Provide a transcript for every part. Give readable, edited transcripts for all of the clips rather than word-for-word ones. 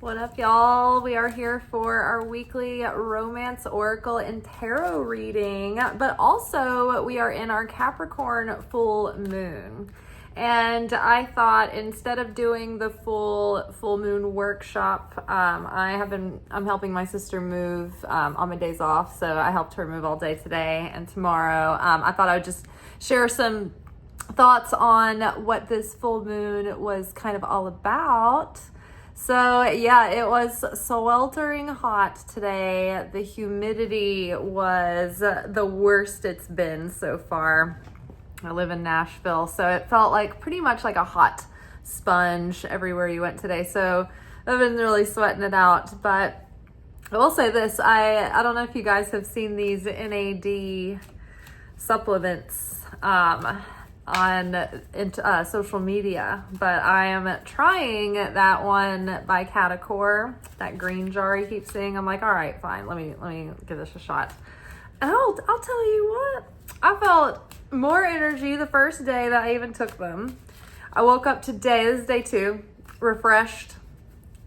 What up, y'all? We are here for our weekly romance oracle and tarot reading, but also we are in our Capricorn full moon. And I thought instead of doing the full moon workshop, I'm helping my sister move on my days off. So I helped her move all day today and tomorrow. I thought I would just share some thoughts on what this full moon was kind of all about. So yeah, it was sweltering hot today. The humidity was the worst it's been so far. I live in Nashville, so it felt like pretty much like a hot sponge everywhere you went today. So I've been really sweating it out. But I will say this, I don't know if you guys have seen these NAD supplements on social media, but I am trying that one by Capricorn, that green jar he keeps saying. I'm like, all right, fine, let me give this a shot. And I'll tell you what, I felt more energy the first day that I even took them. I woke up today, this is day 2, refreshed,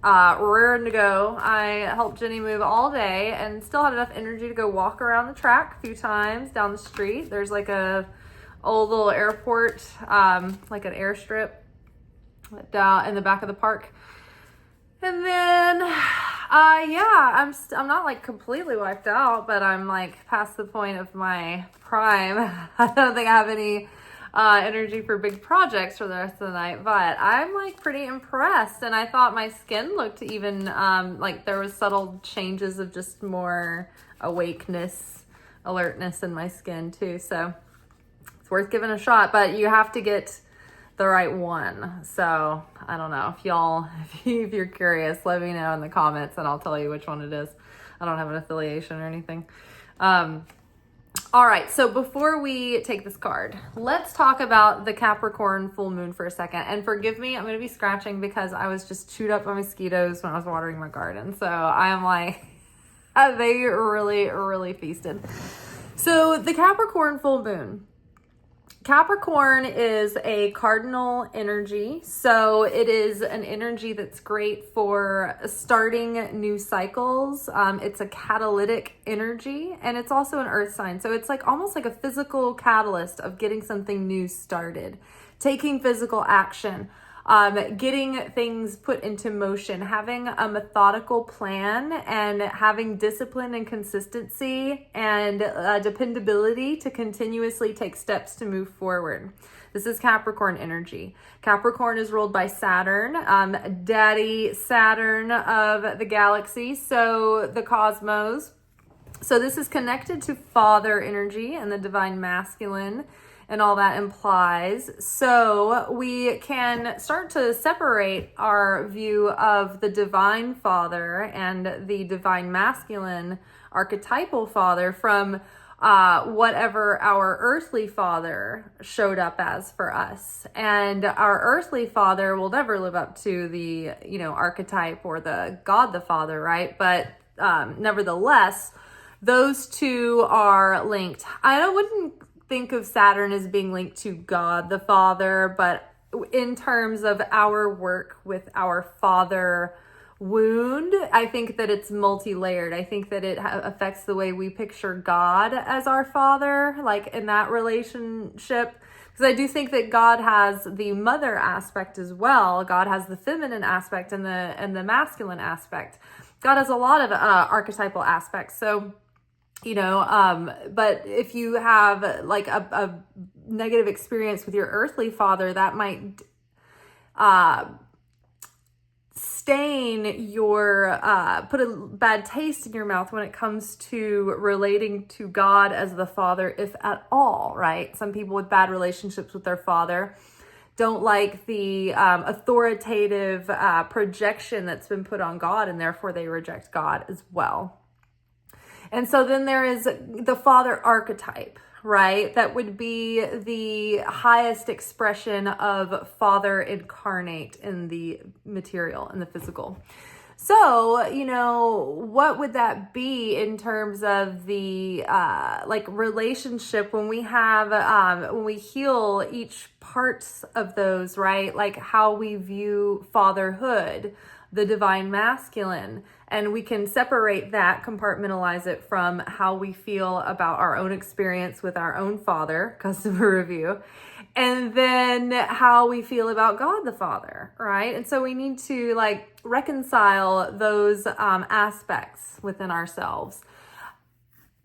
raring to go. I helped Jenny move all day and still had enough energy to go walk around the track a few times down the street. There's like a old little airport, like an airstrip down in the back of the park. And then, I'm not like completely wiped out, but I'm like past the point of my prime. I don't think I have any energy for big projects for the rest of the night, but I'm like pretty impressed. And I thought my skin looked even, like there was subtle changes of just more awakeness, alertness in my skin too. So it's worth giving a shot, but you have to get the right one. So I don't know if you're curious, let me know in the comments and I'll tell you which one it is. I don't have an affiliation or anything. All right, so before we take this card, let's talk about the Capricorn full moon for a second. And forgive me, I'm going to be scratching because I was just chewed up by mosquitoes when I was watering my garden. So I am like, they really, really feasted. So the Capricorn full moon. Capricorn is a cardinal energy, so it is an energy that's great for starting new cycles. It's a catalytic energy, and it's also an earth sign. So it's like almost like a physical catalyst of getting something new started, taking physical action, getting things put into motion, having a methodical plan, and having discipline and consistency and dependability to continuously take steps to move forward. This is Capricorn energy. Capricorn is ruled by Saturn, Daddy Saturn of the galaxy, so the cosmos. So this is connected to father energy and the divine masculine and all that implies. So we can start to separate our view of the divine father and the divine masculine archetypal father from whatever our earthly father showed up as for us. And our earthly father will never live up to the, archetype or the God the Father, right? But nevertheless, those two are linked. I wouldn't think of Saturn as being linked to God the Father, but in terms of our work with our father wound, I think that it's multi-layered. I think that it affects the way we picture God as our father, like in that relationship. Because I do think that God has the mother aspect as well. God has the feminine aspect and the masculine aspect. God has a lot of archetypal aspects. So but if you have like a negative experience with your earthly father, that might stain your, put a bad taste in your mouth when it comes to relating to God as the father, if at all, right? Some people with bad relationships with their father don't like the authoritative projection that's been put on God, and therefore they reject God as well. And so then there is the father archetype, right? That would be the highest expression of father incarnate in the material, in the physical. So, what would that be in terms of the relationship when we have, when we heal each parts of those, right? Like how we view fatherhood, the divine masculine. And we can separate that, compartmentalize it from how we feel about our own experience with our own father, customer review, and then how we feel about God the Father, right? And so we need to like reconcile those aspects within ourselves.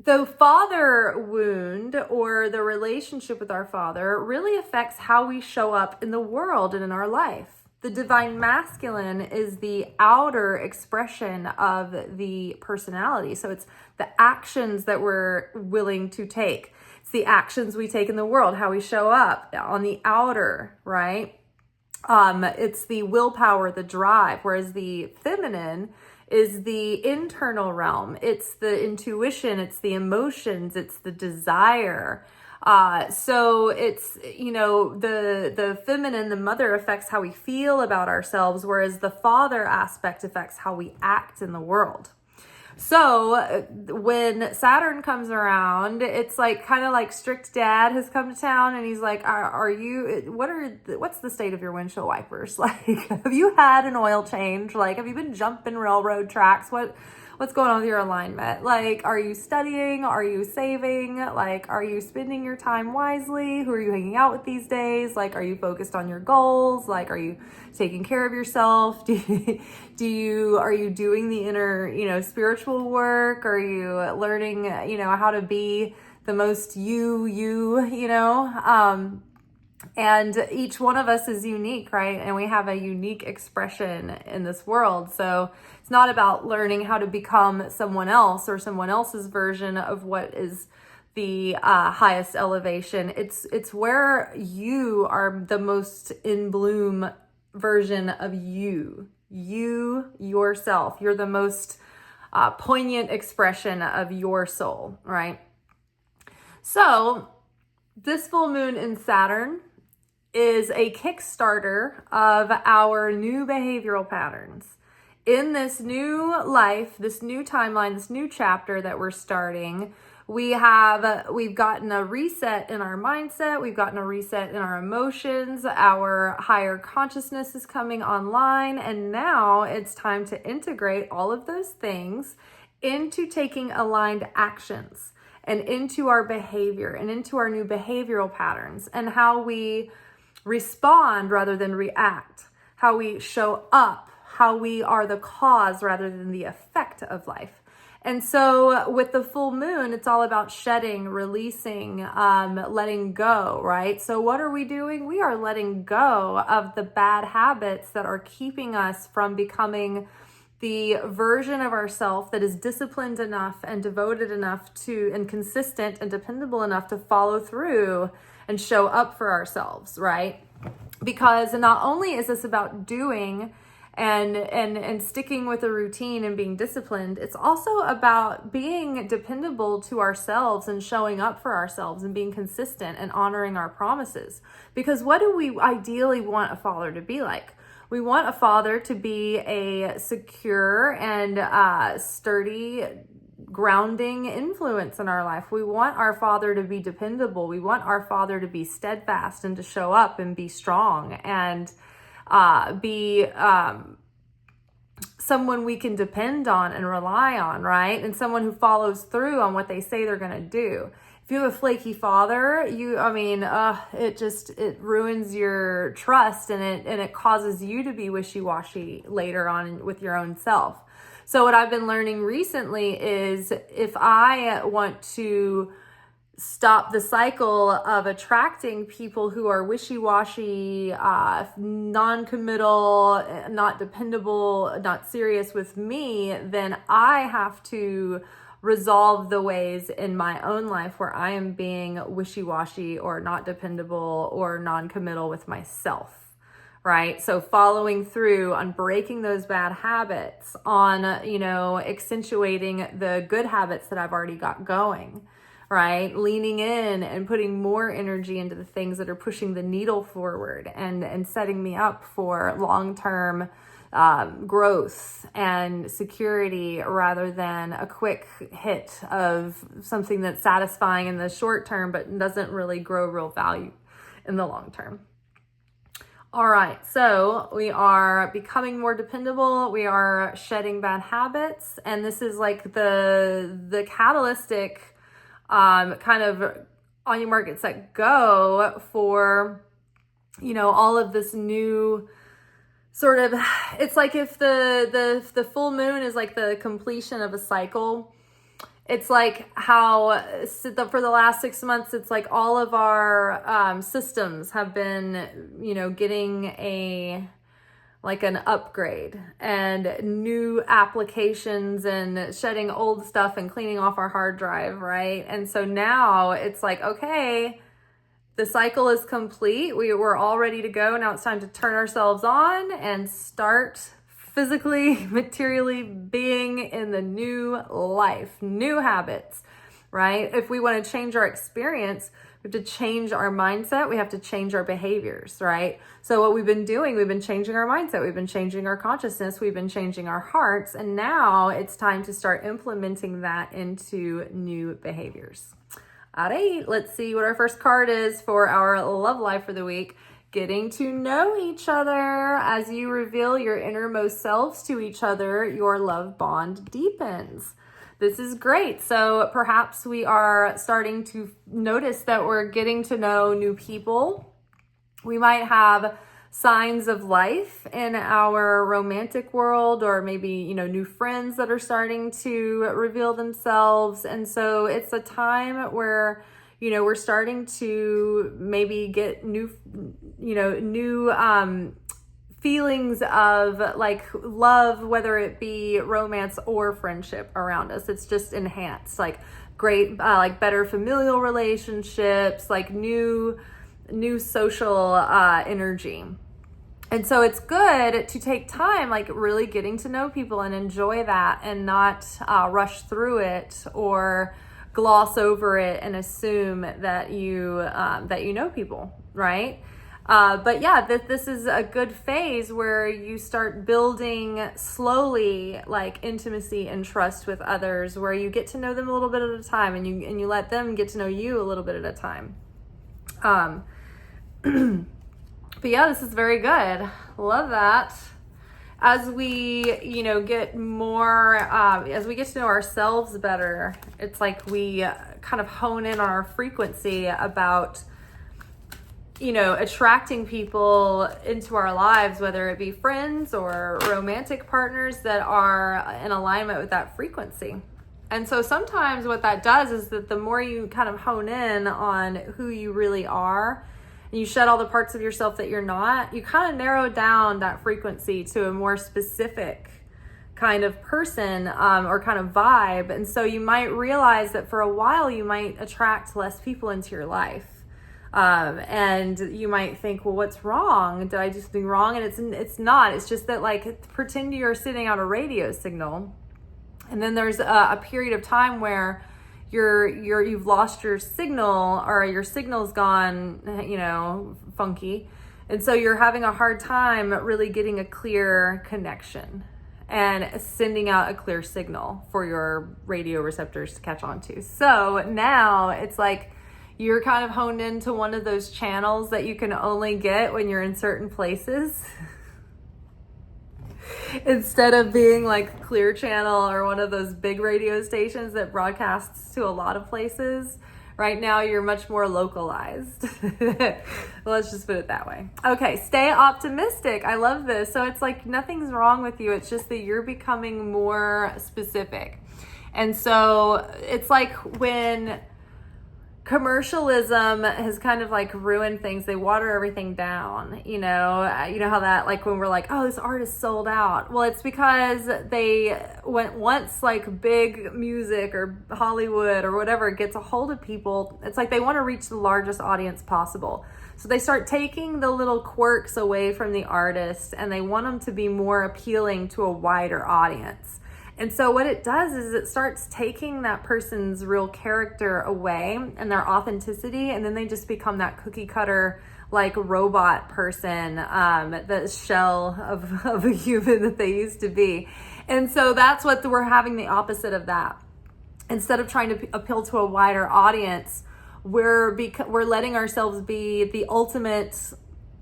The father wound, or the relationship with our father, really affects how we show up in the world and in our life. The divine masculine is the outer expression of the personality. So it's the actions that we're willing to take. It's the actions we take in the world, how we show up on the outer, right? It's the willpower, the drive, whereas the feminine is the internal realm. It's the intuition, it's the emotions, it's the desire. So it's, you know, the feminine, the mother, affects how we feel about ourselves, whereas the father aspect affects how we act in the world. So when Saturn comes around, it's like kind of like strict dad has come to town, and he's like, what's the state of your windshield wipers? Like, have you had an oil change? Like, have you been jumping railroad tracks? What's going on with your alignment? Like, are you studying? Are you saving? Like, are you spending your time wisely? Who are you hanging out with these days? Like, are you focused on your goals? Like, are you taking care of yourself? Are you doing the inner, spiritual work? Are you learning, how to be the most and each one of us is unique, right? And we have a unique expression in this world. So it's not about learning how to become someone else or someone else's version of what is the highest elevation. It's where you are the most in bloom version of you yourself. You're the most poignant expression of your soul, right? So this full moon in Saturn is a Kickstarter of our new behavioral patterns. In this new life, this new timeline, this new chapter that we're starting, we've gotten a reset in our mindset, we've gotten a reset in our emotions, our higher consciousness is coming online, and now it's time to integrate all of those things into taking aligned actions and into our behavior and into our new behavioral patterns, and how we respond rather than react, how we show up, how we are the cause rather than the effect of life. And so with the full moon, it's all about shedding, releasing, letting go, right? So what are we doing? We are letting go of the bad habits that are keeping us from becoming the version of ourselves that is disciplined enough and devoted enough to, and consistent and dependable enough to follow through and show up for ourselves, right? Because not only is this about doing and sticking with a routine and being disciplined, it's also about being dependable to ourselves and showing up for ourselves and being consistent and honoring our promises. Because what do we ideally want a father to be like? We want a father to be a secure and sturdy, grounding influence in our life. We want our father to be dependable. We want our father to be steadfast and to show up and be strong and be someone we can depend on and rely on, right? And someone who follows through on what they say they're going to do. If you have a flaky father, it ruins your trust, and it causes you to be wishy-washy later on with your own self. So what I've been learning recently is if I want to stop the cycle of attracting people who are wishy-washy, non-committal, not dependable, not serious with me, then I have to resolve the ways in my own life where I am being wishy-washy or not dependable or non-committal with myself. Right? So following through on breaking those bad habits, on, accentuating the good habits that I've already got going, right? Leaning in and putting more energy into the things that are pushing the needle forward and setting me up for long-term growth and security rather than a quick hit of something that's satisfying in the short term but doesn't really grow real value in the long term. All right, so we are becoming more dependable. We are shedding bad habits, and this is like the catalytic kind of on your mark, get set, go for, you know, all of this new sort of, it's like if the full moon is like the completion of a cycle. It's like how for the last 6 months, it's like all of our systems have been, you know, getting like an upgrade and new applications and shedding old stuff and cleaning off our hard drive, right? And so now it's like, okay, the cycle is complete. We're all ready to go. Now it's time to turn ourselves on and start physically, materially being in the new life, new habits, right? If we want to change our experience, we have to change our mindset. We have to change our behaviors, right? So what we've been doing, we've been changing our mindset. We've been changing our consciousness. We've been changing our hearts. And now it's time to start implementing that into new behaviors. All right, let's see what our first card is for our love life for the week. Getting to know each other. As you reveal your innermost selves to each other, your love bond deepens. This is great. So perhaps we are starting to notice that we're getting to know new people. We might have signs of life in our romantic world, or maybe, you know, new friends that are starting to reveal themselves. And so it's a time where, you know, we're starting to maybe get new feelings of like love, whether it be romance or friendship around us. It's just enhanced, like great, like better familial relationships, like new social energy. And so it's good to take time, like really getting to know people and enjoy that, and not rush through it or gloss over it and assume that you know people, right? But yeah, this is a good phase where you start building slowly, like intimacy and trust with others, where you get to know them a little bit at a time, and you let them get to know you a little bit at a time. But yeah, this is very good. Love that. As we, you know, get more, as we get to know ourselves better, it's like we kind of hone in on our frequency about, you know, attracting people into our lives, whether it be friends or romantic partners that are in alignment with that frequency. And so sometimes what that does is that the more you kind of hone in on who you really are, and you shed all the parts of yourself that you're not, you kind of narrow down that frequency to a more specific kind of person or kind of vibe. And so you might realize that for a while you might attract less people into your life. And you might think, well, what's wrong? Did I do something wrong? And it's not. It's just that, like, pretend you're sitting on a radio signal, and then there's a period of time where you've lost your signal, or your signal's gone, you know, funky. And so you're having a hard time really getting a clear connection and sending out a clear signal for your radio receptors to catch on to. So now it's like you're kind of honed into one of those channels that you can only get when you're in certain places. Instead of being like Clear Channel or one of those big radio stations that broadcasts to a lot of places, right now you're much more localized. Let's just put it that way. Okay, stay optimistic. I love this. So it's like nothing's wrong with you. It's just that you're becoming more specific. And so it's like when commercialism has kind of like ruined things. They water everything down, you know how that, like when we're like, oh, this art is sold out. Well, it's because they once like big music or Hollywood or whatever gets a hold of people, it's like they want to reach the largest audience possible. So they start taking the little quirks away from the artist, and they want them to be more appealing to a wider audience. And so what it does is it starts taking that person's real character away and their authenticity, and then they just become that cookie cutter, like robot person, the shell of a human that they used to be. And so that's what we're having, the opposite of that. Instead of trying to appeal to a wider audience, we're letting ourselves be the ultimate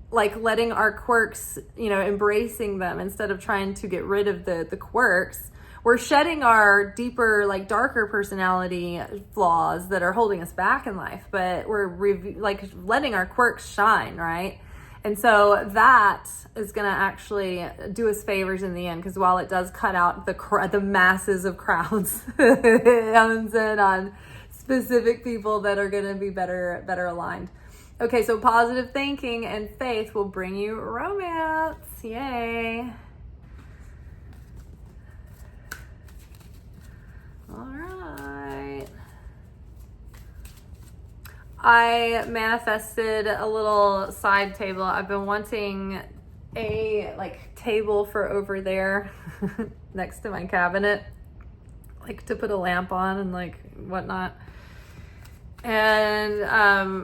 like letting our quirks, you know, embracing them instead of trying to get rid of the quirks. We're shedding our deeper, like darker personality flaws that are holding us back in life, but we're like letting our quirks shine, right? And so that is going to actually do us favors in the end, because while it does cut out the masses of crowds, it hones in on specific people that are going to be better aligned. Okay, so positive thinking and faith will bring you romance. Yay. All right. I manifested a little side table. I've been wanting a like table for over there next to my cabinet, like to put a lamp on and like whatnot. And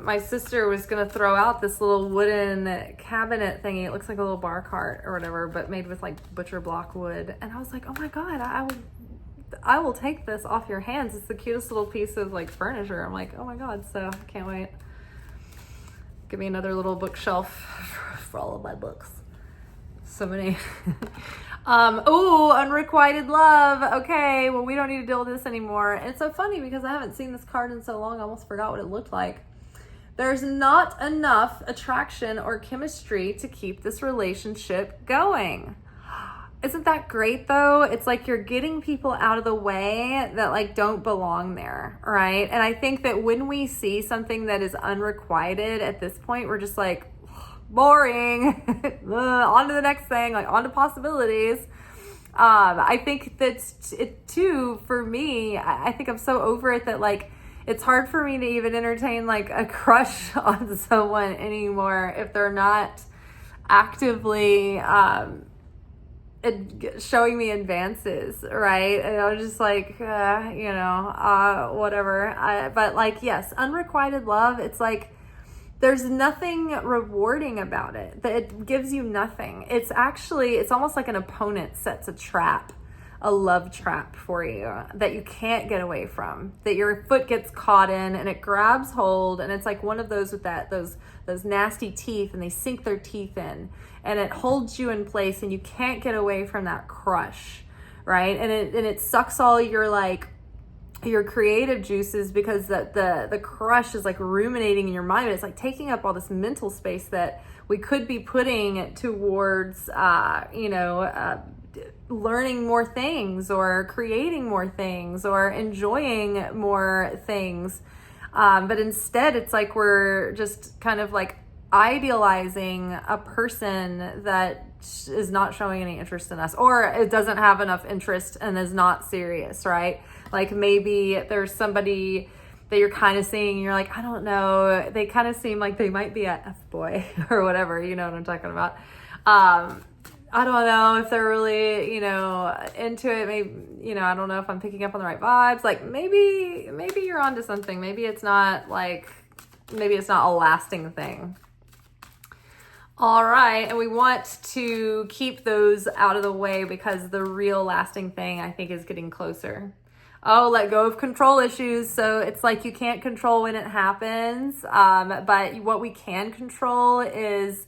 my sister was gonna throw out this little wooden cabinet thingy. It looks like a little bar cart or whatever, but made with like butcher block wood. And I was like, oh my God, I will take this off your hands. It's the cutest little piece of like furniture. I'm like, oh my God, so I can't wait. Give me another little bookshelf for all of my books. So many. Unrequited love. Okay, well, we don't need to deal with this anymore. And it's so funny because I haven't seen this card in so long, I almost forgot what it looked like. There's not enough attraction or chemistry to keep this relationship going. Isn't that great though? It's like you're getting people out of the way that like don't belong there, right? And I think that when we see something that is unrequited at this point, we're just like, boring. On to the next thing, like on to possibilities. I think that's it too for me. I think I'm so over it that like it's hard for me to even entertain like a crush on someone anymore if they're not actively showing me advances, right? And I was just like, whatever. But like, yes, unrequited love, it's like there's nothing rewarding about it. That it gives you nothing. It's almost like an opponent sets a trap, a love trap for you that you can't get away from, that your foot gets caught in and it grabs hold. And it's like one of those with those nasty teeth, and they sink their teeth in and it holds you in place and you can't get away from that crush, right? And it sucks all your creative juices, because the crush is like ruminating in your mind. It's like taking up all this mental space that we could be putting towards learning more things or creating more things or enjoying more things, but instead it's like we're just kind of like idealizing a person that is not showing any interest in us, or it doesn't have enough interest and is not serious, right? Like maybe there's somebody that you're kind of seeing and you're like, I don't know, they kind of seem like they might be a F-boy or whatever, you know what I'm talking about. I don't know if they're really, into it. Maybe, I don't know if I'm picking up on the right vibes. Like maybe you're onto something. Maybe it's not a lasting thing. All right. And we want to keep those out of the way because the real lasting thing, I think, is getting closer. Oh, let go of control issues. So it's like you can't control when it happens. But what we can control is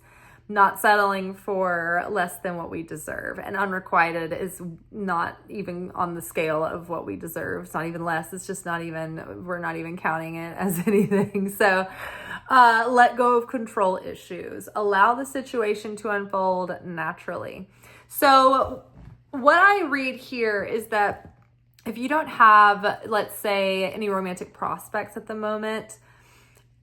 not settling for less than what we deserve. And unrequited is not even on the scale of what we deserve. It's not even less. It's just we're not even counting it as anything. So let go of control issues. Allow the situation to unfold naturally. So what I read here is that if you don't have, let's say, any romantic prospects at the moment,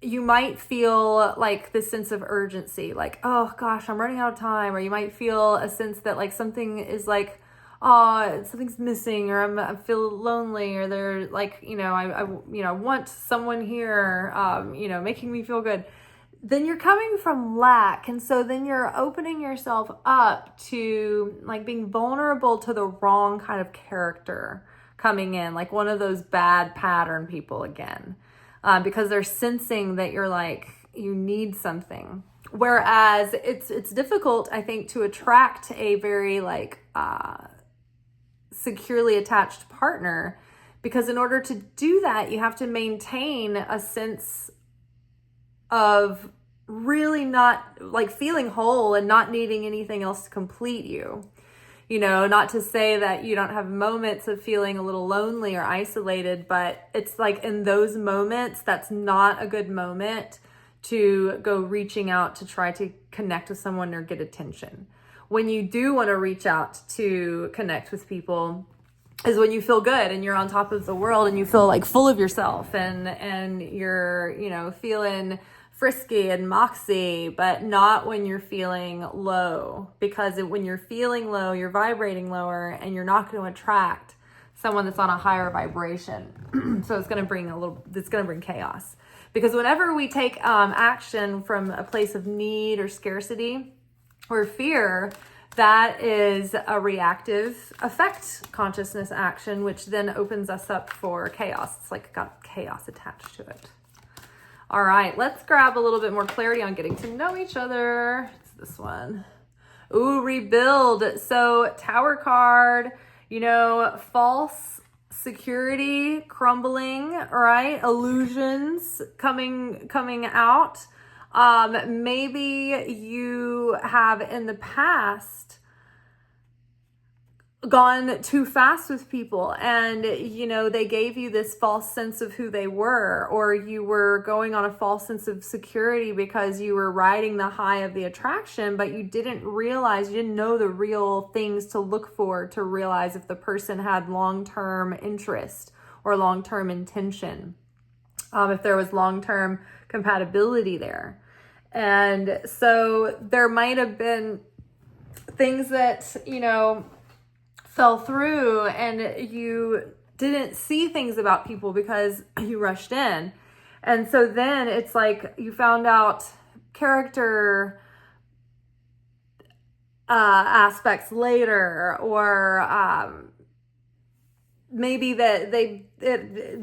you might feel like this sense of urgency, like, oh gosh, I'm running out of time. Or you might feel a sense that like something is like, oh, something's missing, or I feel lonely, or they're like, I want someone here, making me feel good. Then you're coming from lack. And so then you're opening yourself up to like being vulnerable to the wrong kind of character coming in, like one of those bad pattern people again. Because they're sensing that you're like, you need something. Whereas it's difficult, I think, to attract a very securely attached partner, because in order to do that, you have to maintain a sense of really not like feeling whole and not needing anything else to complete you. You know, not to say that you don't have moments of feeling a little lonely or isolated, but it's like in those moments, that's not a good moment to go reaching out to try to connect with someone or get attention. When you do want to reach out to connect with people is when you feel good and you're on top of the world and you feel like full of yourself and you're, you know, feeling frisky and moxie, but not when you're feeling low, because when you're feeling low, you're vibrating lower and you're not going to attract someone that's on a higher vibration. So it's going to bring chaos, because whenever we take action from a place of need or scarcity or fear, that is a reactive effect consciousness action, which then opens us up for chaos. It's like got chaos attached to it. All right, let's grab a little bit more clarity on getting to know each other. It's this one. Ooh, rebuild. So Tower card, you know, false security crumbling, right? Illusions coming out. Maybe you have in the past gone too fast with people and, you know, they gave you this false sense of who they were, or you were going on a false sense of security because you were riding the high of the attraction, but you didn't know the real things to look for to realize if the person had long-term interest or long-term intention, if there was long-term compatibility there. And so there might have been things that, you know, fell through and you didn't see things about people because you rushed in. And so then it's like you found out character aspects later, or maybe that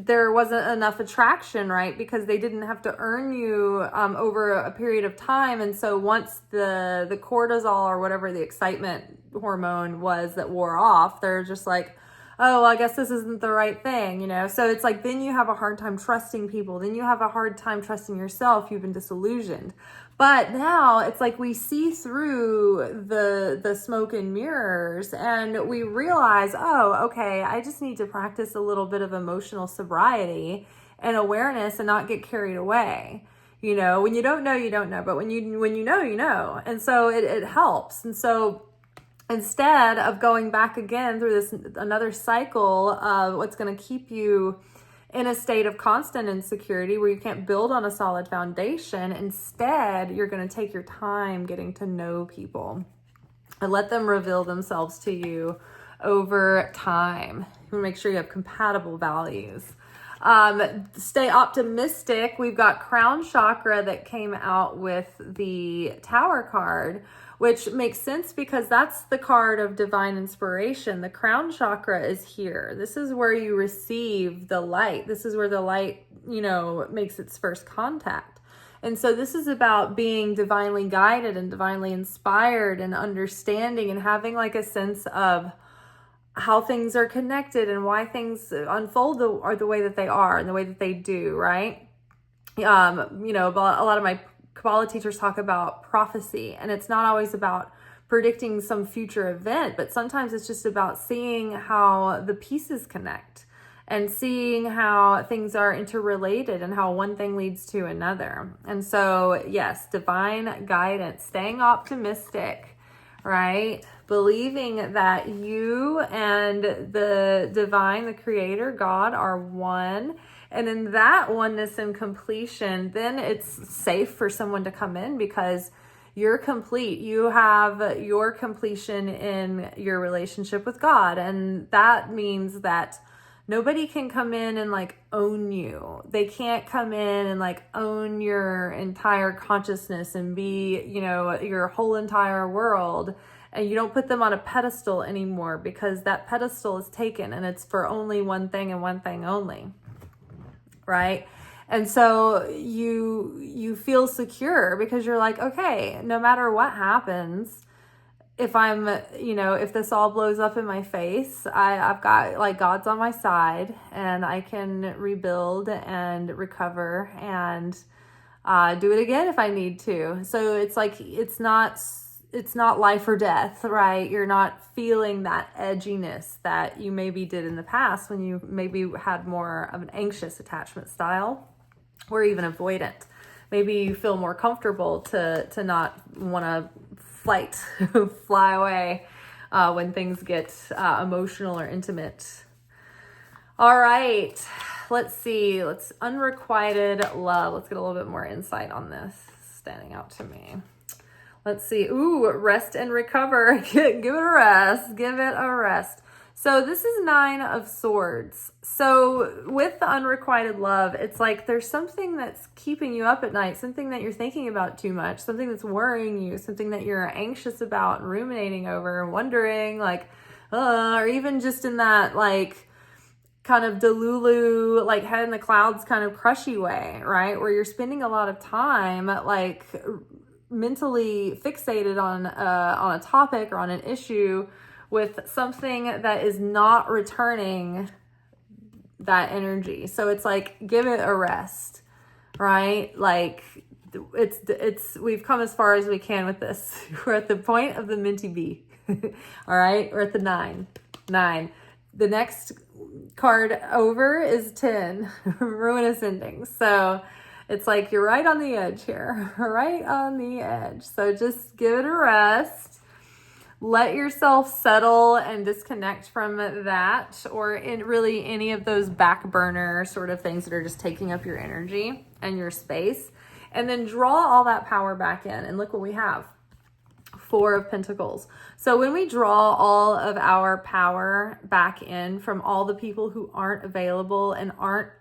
there wasn't enough attraction, right? Because they didn't have to earn you over a period of time. And so once the cortisol or whatever the excitement hormone was that wore off, they're just like, oh, well, I guess this isn't the right thing, you know? So it's like, then you have a hard time trusting people. Then you have a hard time trusting yourself. You've been disillusioned. But now it's like we see through the smoke and mirrors and we realize, oh, okay, I just need to practice a little bit of emotional sobriety and awareness and not get carried away. You know, when you don't know, you don't know. But when you know, you know. And so it helps. And so instead of going back again through another cycle of what's going to keep you in a state of constant insecurity where you can't build on a solid foundation, instead, you're going to take your time getting to know people and let them reveal themselves to you over time. You want to make sure you have compatible values. Stay optimistic. We've got crown chakra that came out with the Tower card, which makes sense because that's the card of divine inspiration. The crown chakra is here. This is where you receive the light. This is where the light, you know, makes its first contact. And so this is about being divinely guided and divinely inspired and understanding and having like a sense of how things are connected and why things unfold are the way that they are and the way that they do, right? You know, a lot of my Kabbalah teachers talk about prophecy, and it's not always about predicting some future event, but sometimes it's just about seeing how the pieces connect and seeing how things are interrelated and how one thing leads to another. And so, yes, divine guidance, staying optimistic, right? Believing that you and the divine, the creator, God, are one. And in that oneness and completion, then it's safe for someone to come in because you're complete. You have your completion in your relationship with God. And that means that nobody can come in and like own you. They can't come in and like own your entire consciousness and be, you know, your whole entire world. And you don't put them on a pedestal anymore because that pedestal is taken and it's for only one thing and one thing only. Right? And so you feel secure because you're like, okay, no matter what happens, if if this all blows up in my face, I've got like God's on my side and I can rebuild and recover and do it again if I need to. So it's like, it's not life or death, right? You're not feeling that edginess that you maybe did in the past when you maybe had more of an anxious attachment style or even avoidant. Maybe you feel more comfortable to not want to fly away when things get emotional or intimate. All right, let's see. Unrequited love. Let's get a little bit more insight on this. Standing out to me. Let's see. Ooh, rest and recover. Give it a rest. Give it a rest. So this is 9 of Swords. So with the unrequited love, it's like there's something that's keeping you up at night, something that you're thinking about too much, something that's worrying you, something that you're anxious about and ruminating over and wondering, like, or even just in that like kind of delulu, like head in the clouds kind of crushy way, right? Where you're spending a lot of time like mentally fixated on a topic or on an issue with something that is not returning that energy. So it's like, give it a rest, right? Like we've come as far as we can with this. We're at the point of the minty bee. All right. We're at the 9. The next card over is 10, ruinous endings. So it's like, you're right on the edge here, right on the edge. So just give it a rest. Let yourself settle and disconnect from that, or in really any of those back burner sort of things that are just taking up your energy and your space. And then draw all that power back in. And look what we have. 4 of Pentacles. So when we draw all of our power back in from all the people who aren't available and aren't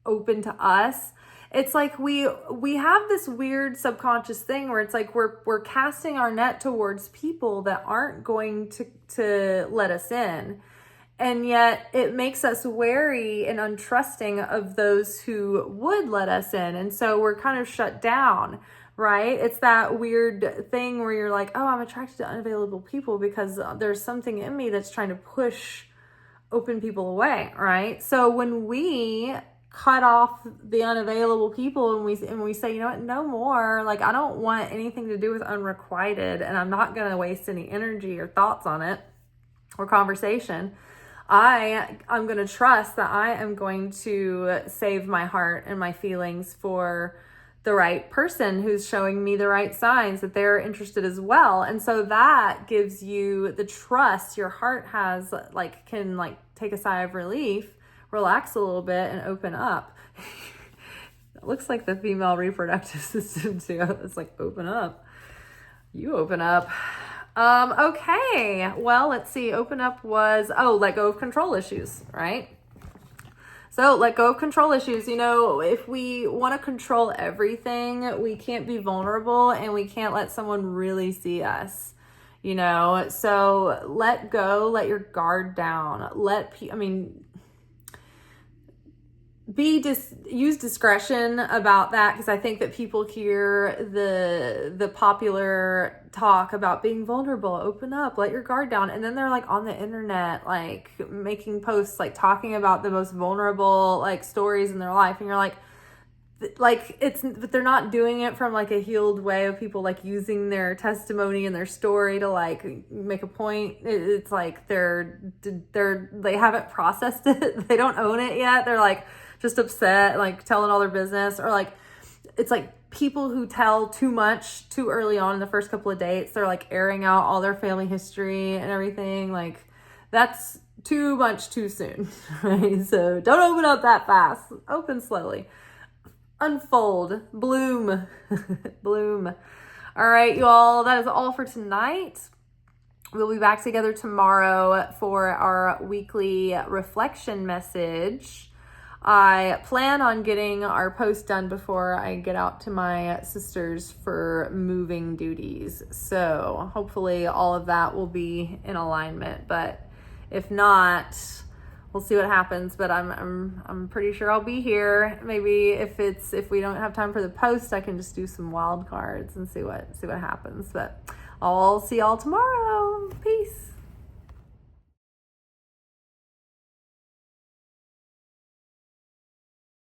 open to us, it's like we have this weird subconscious thing where it's like we're casting our net towards people that aren't going to let us in. And yet it makes us wary and untrusting of those who would let us in. And so we're kind of shut down, right? It's that weird thing where you're like, oh, I'm attracted to unavailable people because there's something in me that's trying to push open people away, right? So when we cut off the unavailable people and we say, you know what, no more, like I don't want anything to do with unrequited, and I'm not going to waste any energy or thoughts on it or conversation. I'm going to trust that I am going to save my heart and my feelings for the right person who's showing me the right signs that they're interested as well. And so that gives you the trust your heart has, like can like take a sigh of relief, relax a little bit, and open up. It looks like the female reproductive system too. It's like, open up. You open up. Okay. Well, let's see. Open up was, let go of control issues, right? So let go of control issues. You know, if we want to control everything, we can't be vulnerable and we can't let someone really see us, you know? So let go, let your guard down. Use discretion about that, because I think that people hear the popular talk about being vulnerable, open up, let your guard down, and then they're like on the internet like making posts like talking about the most vulnerable like stories in their life, and you're like but they're not doing it from like a healed way of people like using their testimony and their story to like make a point. It's like they haven't processed it. They don't own it yet. They're like just upset, like telling all their business, or like it's like people who tell too much too early on in the first couple of dates. They're like airing out all their family history and everything. Like that's too much too soon, right? So don't open up that fast. Open slowly. Unfold, bloom, bloom. All right, you all, that is all for tonight. We'll be back together tomorrow for our weekly reflection message. I plan on getting our post done before I get out to my sisters for moving duties. So hopefully all of that will be in alignment, but if not, we'll see what happens. But I'm pretty sure I'll be here. Maybe if we don't have time for the post, I can just do some wild cards and see what happens. But I'll see y'all tomorrow. Peace.